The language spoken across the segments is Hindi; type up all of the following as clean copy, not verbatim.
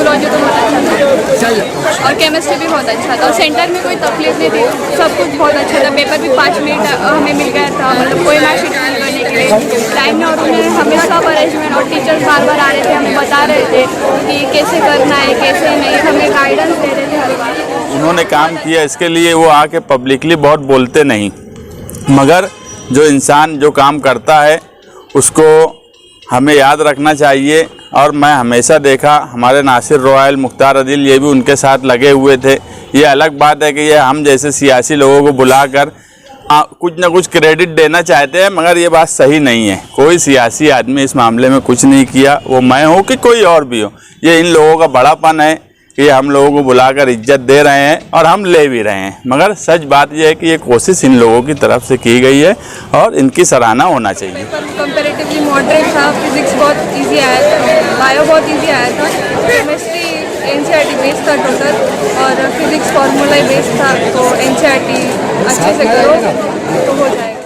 बायोलॉजी तो बहुत अच्छा था और केमिस्ट्री भी बहुत अच्छा था और सेंटर में कोई तकलीफ नहीं थी, सब कुछ बहुत अच्छा था। पेपर भी 5 मिनट हमें मिल गया था, मतलब कोई मार्कशीट फिल करने के लिए टाइम में, और उन्होंने हमें सब अरेंजमेंट और टीचर्स बार बार आ रहे थे, हमें बता रहे थे कि कैसे करना है कैसे नहीं, हमें गाइडेंस दे रहे थे हर बार। उन्होंने काम किया, इसके लिए वो आके पब्लिकली बहुत बोलते नहीं, मगर जो इंसान जो काम करता है उसको हमें याद रखना चाहिए। और मैं हमेशा देखा हमारे नासिर रॉयल, मुख्तार अदिल, ये भी उनके साथ लगे हुए थे। ये अलग बात है कि ये हम जैसे सियासी लोगों को बुलाकर कुछ ना कुछ क्रेडिट देना चाहते हैं, मगर ये बात सही नहीं है। कोई सियासी आदमी इस मामले में कुछ नहीं किया, वो मैं हो कि कोई और भी हो। ये इन लोगों का बड़ापन है कि हम लोगों को बुलाकर इज्जत दे रहे हैं और हम ले भी रहे हैं, मगर सच बात यह है कि ये कोशिश इन लोगों की तरफ से की गई है और इनकी सराहना होना चाहिए। कंपैरेटिवली मॉडरेट था, फिजिक्स बहुत इजी आया था, बायो बहुत इजी आया था, केमिस्ट्री एनसीईआरटी बेस्ड था टोटल, और फिजिक्स फार्मूला ही बेस्ड था, तो एनसीईआरटी अच्छे से करो तो हो जाएगा।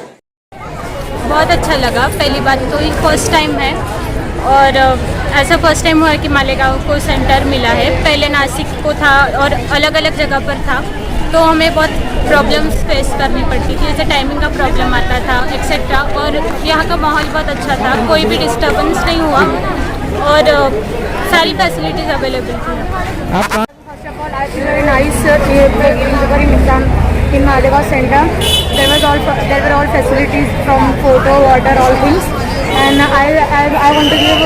बहुत अच्छा लगा। पहली बात तो ये फर्स्ट टाइम है और ऐसा फर्स्ट टाइम हुआ है कि मालेगांव को सेंटर मिला है। पहले नासिक को था और अलग अलग जगह पर था, तो हमें बहुत प्रॉब्लम्स फेस करनी पड़ती थी, जैसे टाइमिंग का प्रॉब्लम आता था एक्सेट्रा। और यहाँ का माहौल बहुत अच्छा था, कोई भी डिस्टर्बेंस नहीं हुआ और सारी फैसिलिटीज़ अवेलेबल थी। First of all, I feel very nice giving exam in Malegaon Center. There were all facilities from photo, water, all things. And I want to give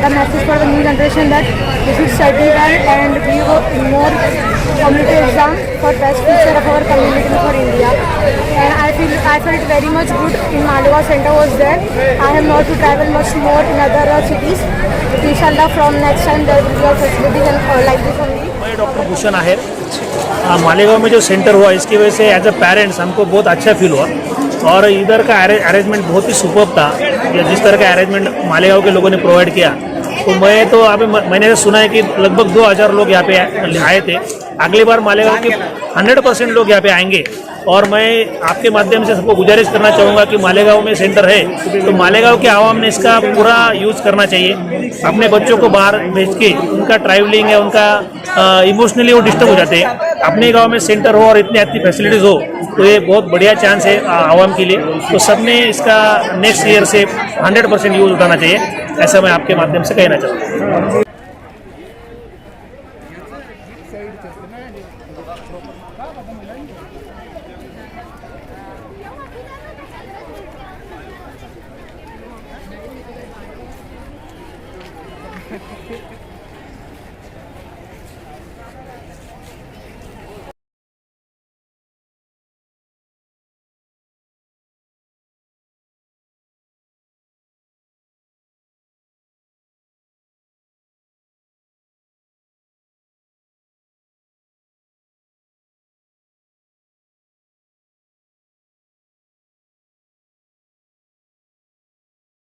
the message for the new generation that we should study well and give more competitive exam for best future of our community for India. And I felt very much good in Malegaon Center was there. I have not to travel much more in other cities. Inshallah, from next time there will be all facilities and like this only. मैं डॉक्टर भूषण आहेर। मालेगांव में जो सेंटर हुआ इसकी वजह से एज अ पेरेंट्स हमको बहुत अच्छा फील हुआ और इधर का अरेंजमेंट बहुत ही सुपर्ब था। जिस तरह का अरेंजमेंट मालेगांव के लोगों ने प्रोवाइड किया, तो मैंने सुना है कि लगभग 2000 लोग यहाँ पे आए थे। अगली बार मालेगांव के 100% लोग यहाँ पे आएंगे और मैं आपके माध्यम से सबको गुजारिश करना चाहूँगा कि मालेगांव में सेंटर है तो मालेगांव के आवाम ने इसका पूरा यूज़ करना चाहिए। अपने बच्चों को बाहर भेज के उनका ट्रैवलिंग है, उनका इमोशनली वो डिस्टर्ब हो जाते हैं। अपने गांव में सेंटर हो और इतनी अच्छी फैसिलिटीज़ हो तो ये बहुत बढ़िया चांस है आवाम के लिए। तो सबने इसका नेक्स्ट ईयर से 100% यूज़ उठाना चाहिए, ऐसा मैं आपके माध्यम से कहना चाहूँगा। Okay.